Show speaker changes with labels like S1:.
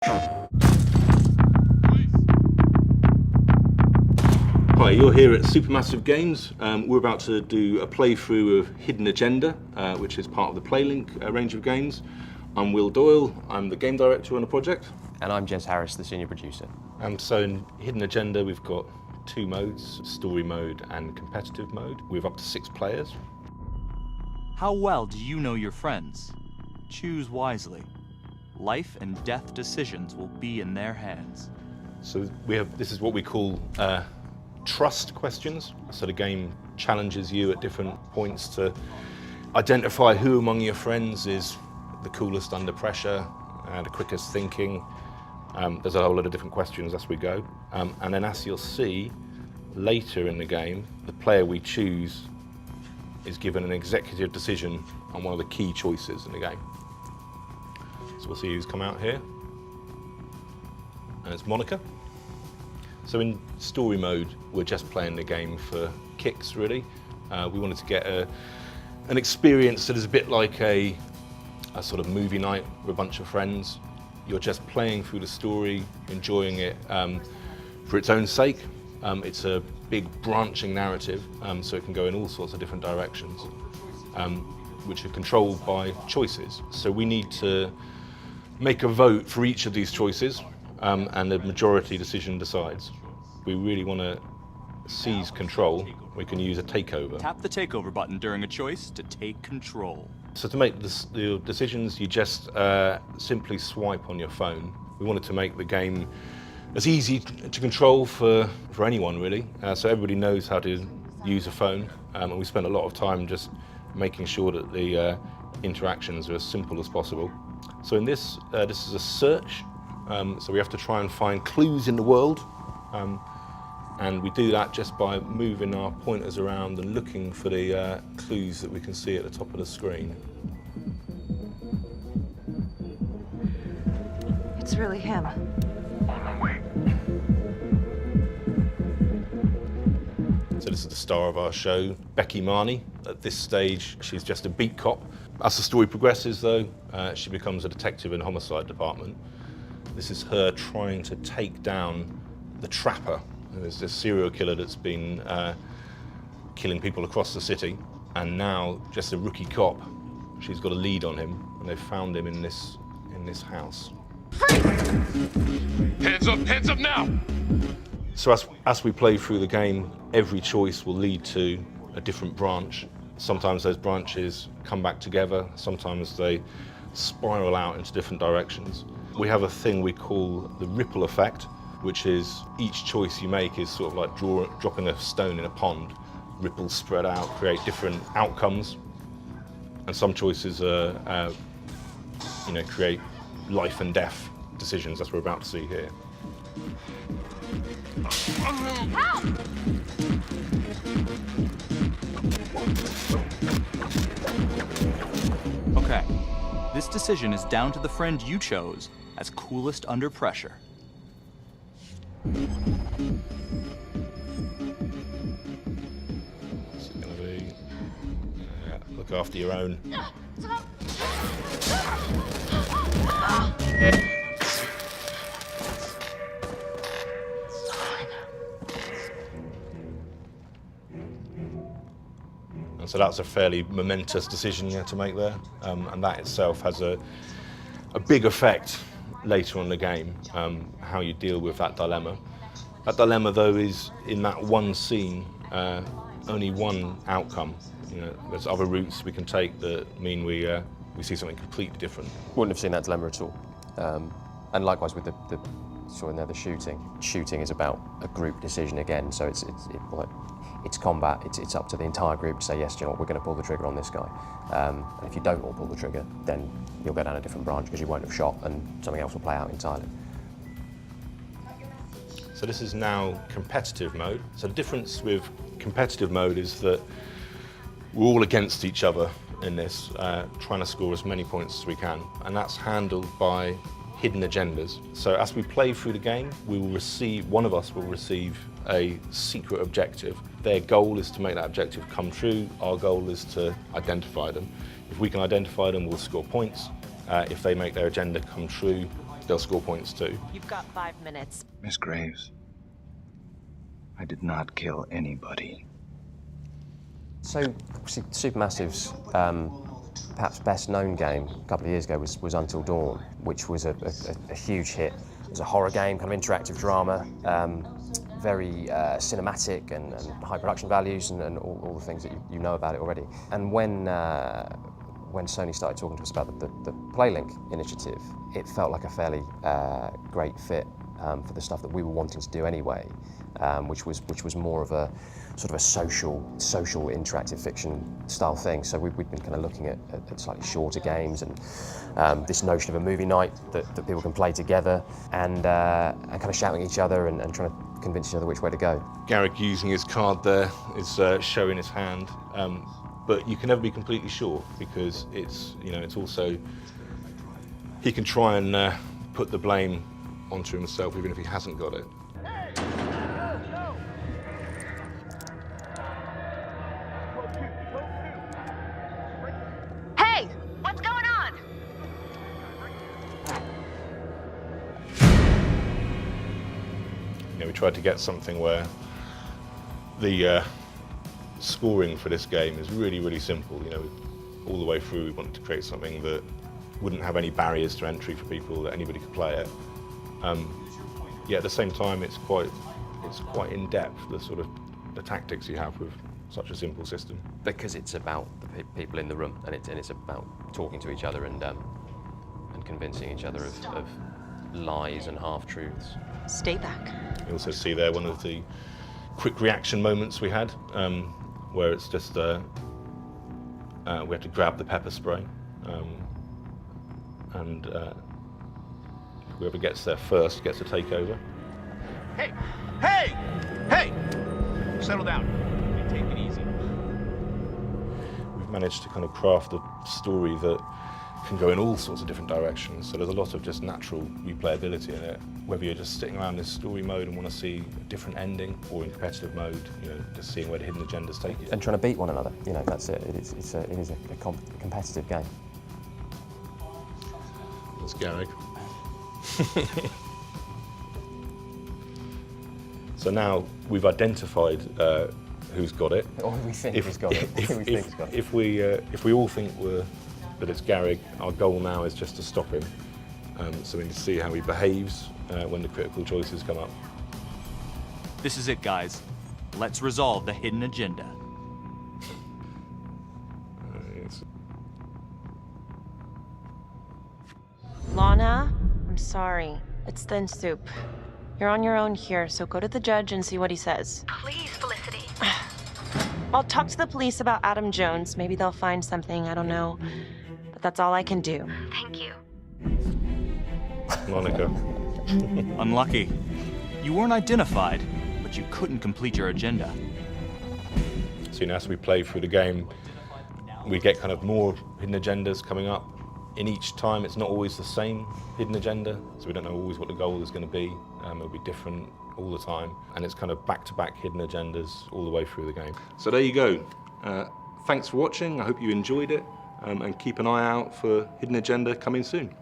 S1: Hi, you're here at Supermassive Games. We're about to do a playthrough of Hidden Agenda, which is part of the PlayLink range of games. I'm Will Doyle, I'm the game director on the project.
S2: And I'm Jez Harris, the senior producer.
S1: So in Hidden Agenda we've got two modes, story mode and competitive mode. We have up to 6 players.
S3: How well do you know your friends? Choose wisely. Life and death decisions will be in their hands.
S1: So this is what we call trust questions. So the game challenges you at different points to identify who among your friends is the coolest under pressure, the quickest thinking. There's a whole lot of different questions as we go. And then as you'll see later in the game, the player we choose is given an executive decision on one of the key choices in the game. So we'll see who's come out here. And it's Monica. So in story mode, we're just playing the game for kicks, really. We wanted to get an experience that is a bit like a sort of movie night with a bunch of friends. You're just playing through the story, enjoying it for its own sake. It's a big branching narrative, so it can go in all sorts of different directions, which are controlled by choices. So we need to make a vote for each of these choices, and the majority decision decides. We really want to seize control. We can use a takeover.
S3: Tap the takeover button during a choice to take control.
S1: So to make the decisions, you just simply swipe on your phone. We wanted to make the game as easy to control for anyone, really. So everybody knows how to use a phone, and we spent a lot of time just making sure that the interactions are as simple as possible. So in this is a search, so we have to try and find clues in the world, and we do that just by moving our pointers around and looking for the clues that we can see at the top of the screen.
S4: It's really him.
S1: So this is the star of our show, Becky Marnie. At this stage, she's just a beat cop. As the story progresses, though, she becomes a detective in the homicide department. This is her trying to take down the trapper. There's this serial killer that's been killing people across the city, and now just a rookie cop. She's got a lead on him, and they've found him in this house.
S5: Hands up now!
S1: So as we play through the game, every choice will lead to a different branch. Sometimes those branches come back together, sometimes they spiral out into different directions. We have a thing we call the ripple effect, which is each choice you make is sort of like dropping a stone in a pond. Ripples spread out, create different outcomes, and some choices create life and death decisions, as we're about to see here.
S4: Help!
S3: Okay, this decision is down to the friend you chose as coolest under pressure.
S1: It's going to be look after your own. And so that's a fairly momentous decision you have to make there, and that itself has a big effect later on in the game, how you deal with that dilemma. That dilemma, though, is in that one scene, only one outcome. You know, there's other routes we can take that mean we see something completely different.
S2: Wouldn't have seen that dilemma at all. And likewise with the shooting. Shooting is about a group decision again, so it's combat. It's up to the entire group to say, yes, you know what, we're going to pull the trigger on this guy. And if you don't all pull the trigger, then you'll go down a different branch because you won't have shot, and something else will play out entirely.
S1: So this is now competitive mode. So the difference with competitive mode is that we're all against each other in this, trying to score as many points as we can, and that's handled by hidden agendas. So as we play through the game, one of us will receive a secret objective. Their goal is to make that objective come true. Our goal is to identify them. If we can identify them, we'll score points. If they make their agenda come true, they'll score points too.
S4: You've got 5 minutes.
S5: Miss Graves, I did not kill anybody.
S2: So, Supermassive's perhaps best known game a couple of years ago was Until Dawn, which was a huge hit. It was a horror game, kind of interactive drama, very cinematic and high production values and all the things that you know about it already. And when Sony started talking to us about the PlayLink initiative, it felt like a fairly great fit for the stuff that we were wanting to do anyway, which was more of a sort of a social interactive fiction style thing. So we've been kind of looking at slightly shorter games and this notion of a movie night that people can play together and kind of shouting at each other and trying to convince each other which way to go.
S1: Garrick using his card there is showing his hand, but you can never be completely sure because it's also, he can try and put the blame onto himself even if he hasn't got it.
S4: Hey! What's going on?
S1: We tried to get something where the scoring for this game is really, really simple. All the way through we wanted to create something that wouldn't have any barriers to entry for people, that anybody could play it. At the same time, it's quite in depth, the tactics you have with such a simple system.
S2: Because it's about the people in the room and it's about talking to each other and convincing each other of lies and half-truths.
S4: Stay back.
S1: You also see there one of the quick reaction moments we had, where it's just we had to grab the pepper spray, and whoever gets there first gets to take over.
S5: Hey! Hey! Hey! Settle down. Take it easy.
S1: We've managed to kind of craft a story that can go in all sorts of different directions. So there's a lot of just natural replayability in it. Whether you're just sitting around this story mode and want to see a different ending, or in competitive mode, just seeing where the hidden agendas take you.
S2: And trying to beat one another, that's it. It is a competitive game.
S1: That's Garrick. So now we've identified who's got it.
S2: Or we think who's got it.
S1: If we all think that it's Garrick, our goal now is just to stop him. So we need to see how he behaves when the critical choices come up.
S3: This is it, guys. Let's resolve the hidden agenda.
S4: Lana, I'm sorry. It's thin soup. You're on your own here, so go to the judge and see what he says.
S6: Please, Felicity.
S4: I'll talk to the police about Adam Jones. Maybe they'll find something, I don't know. But that's all I can do.
S6: Thank you.
S1: Monica.
S3: Unlucky. You weren't identified, but you couldn't complete your agenda.
S1: So as we play through the game, we get kind of more hidden agendas coming up. In each time, it's not always the same hidden agenda, so we don't know always what the goal is going to be. It'll be different all the time, and it's kind of back-to-back hidden agendas all the way through the game. So there you go. Thanks for watching. I hope you enjoyed it, and keep an eye out for Hidden Agenda coming soon.